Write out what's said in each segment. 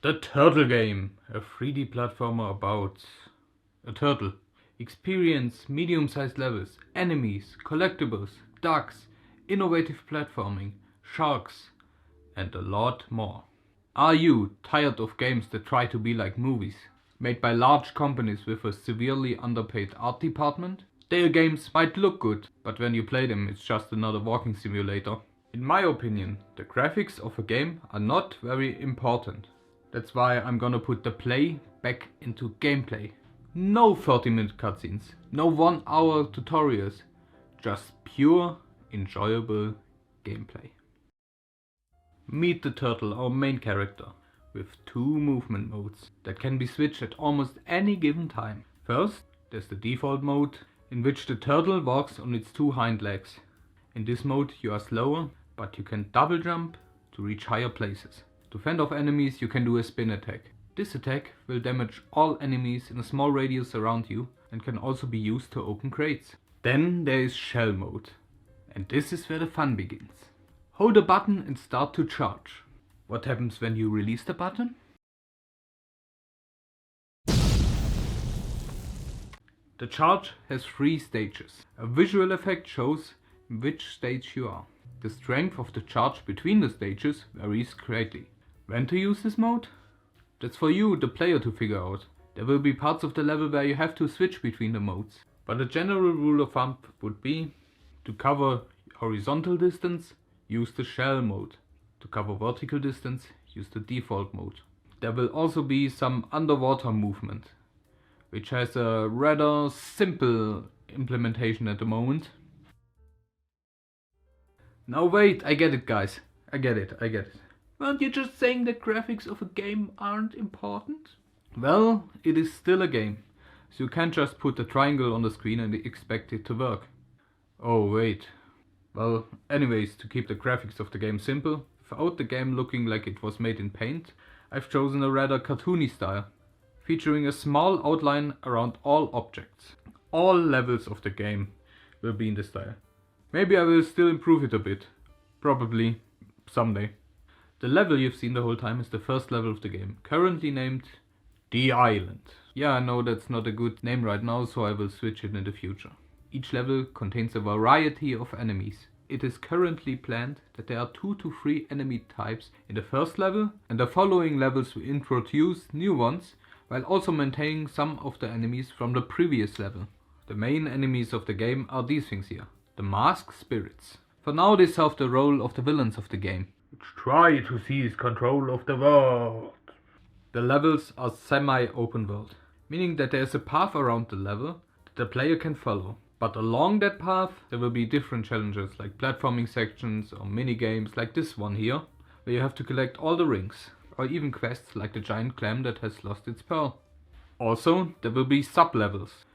The Turtle Game, a 3D platformer about a turtle. Experience medium-sized levels, enemies, collectibles, ducks, innovative platforming, sharks, and a lot more. Are you tired of games that try to be like movies, made by large companies with a severely underpaid art department? Their games might look good, but when you play them it's just another walking simulator. In my opinion, the graphics of a game are not very important. That's why I'm gonna put the play back into gameplay. No 30-minute cutscenes, no 1-hour tutorials, just pure, enjoyable gameplay. Meet the turtle, our main character, with 2 movement modes that can be switched at almost any given time. First, there's the default mode, in which the turtle walks on its 2 hind legs. In this mode you are slower, but you can double jump to reach higher places. To fend off enemies you can do a spin attack. This attack will damage all enemies in a small radius around you and can also be used to open crates. Then there is shell mode, and this is where the fun begins. Hold a button and start to charge. What happens when you release the button? The charge has 3 stages. A visual effect shows in which stage you are. The strength of the charge between the stages varies greatly. When to use this mode? That's for you, the player, to figure out. There will be parts of the level where you have to switch between the modes. But a general rule of thumb would be to cover horizontal distance, use the shell mode. To cover vertical distance, use the default mode. There will also be some underwater movement, which has a rather simple implementation at the moment. Now wait, I get it guys. I get it. Weren't you just saying that graphics of a game aren't important? Well, it is still a game, so you can't just put a triangle on the screen and expect it to work. Oh wait. Well, anyways, to keep the graphics of the game simple, without the game looking like it was made in paint, I've chosen a rather cartoony style, featuring a small outline around all objects. All levels of the game will be in this style. Maybe I will still improve it a bit. Probably. Someday. The level you've seen the whole time is the first level of the game, currently named The Island. Yeah, I know that's not a good name right now, so I will switch it in the future. Each level contains a variety of enemies. It is currently planned that there are 2 to 3 enemy types in the first level, and the following levels will introduce new ones, while also maintaining some of the enemies from the previous level. The main enemies of the game are these things here, the masked spirits. For now they serve the role of the villains of the game, which try to seize control of the world. The levels are semi-open world, meaning that there is a path around the level that the player can follow. But along that path there will be different challenges like platforming sections or minigames like this one here, where you have to collect all the rings, or even quests like the giant clam that has lost its pearl. Also, there will be sub-levels.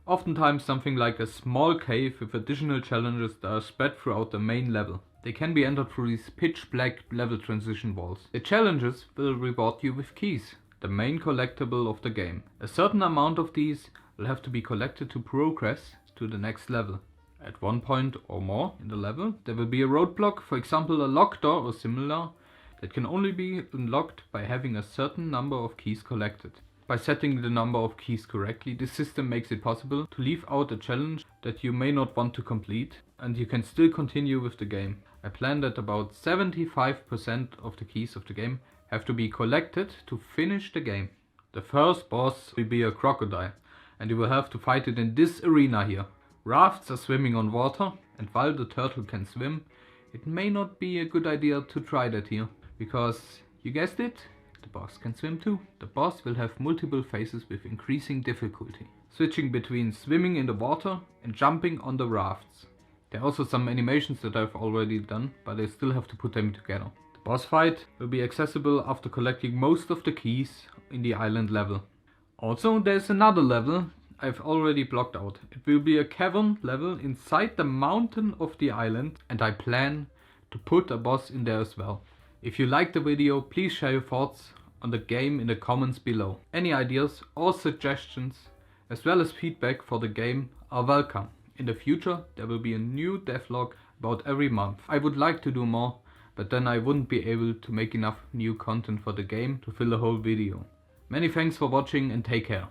Oftentimes something like a small cave with additional challenges that are spread throughout the main level. They can be entered through these pitch black level transition walls. The challenges will reward you with keys, the main collectible of the game. A certain amount of these will have to be collected to progress to the next level. At one point or more in the level, there will be a roadblock, for example a locked door or similar, that can only be unlocked by having a certain number of keys collected. By setting the number of keys correctly, this system makes it possible to leave out a challenge that you may not want to complete, and you can still continue with the game. I plan that about 75% of the keys of the game have to be collected to finish the game. The first boss will be a crocodile, and you will have to fight it in this arena here. Rafts are swimming on water, and while the turtle can swim, it may not be a good idea to try that here, because, you guessed it, the boss can swim too. The boss will have multiple phases with increasing difficulty, switching between swimming in the water and jumping on the rafts. There are also some animations that I've already done, but I still have to put them together. The boss fight will be accessible after collecting most of the keys in the island level. Also, there's another level I've already blocked out. It will be a cavern level inside the mountain of the island, and I plan to put a boss in there as well. If you liked the video, please share your thoughts on the game in the comments below. Any ideas or suggestions, as well as feedback for the game, are welcome. In the future there will be a new devlog about every month. I would like to do more, but then I wouldn't be able to make enough new content for the game to fill a whole video. Many thanks for watching and take care.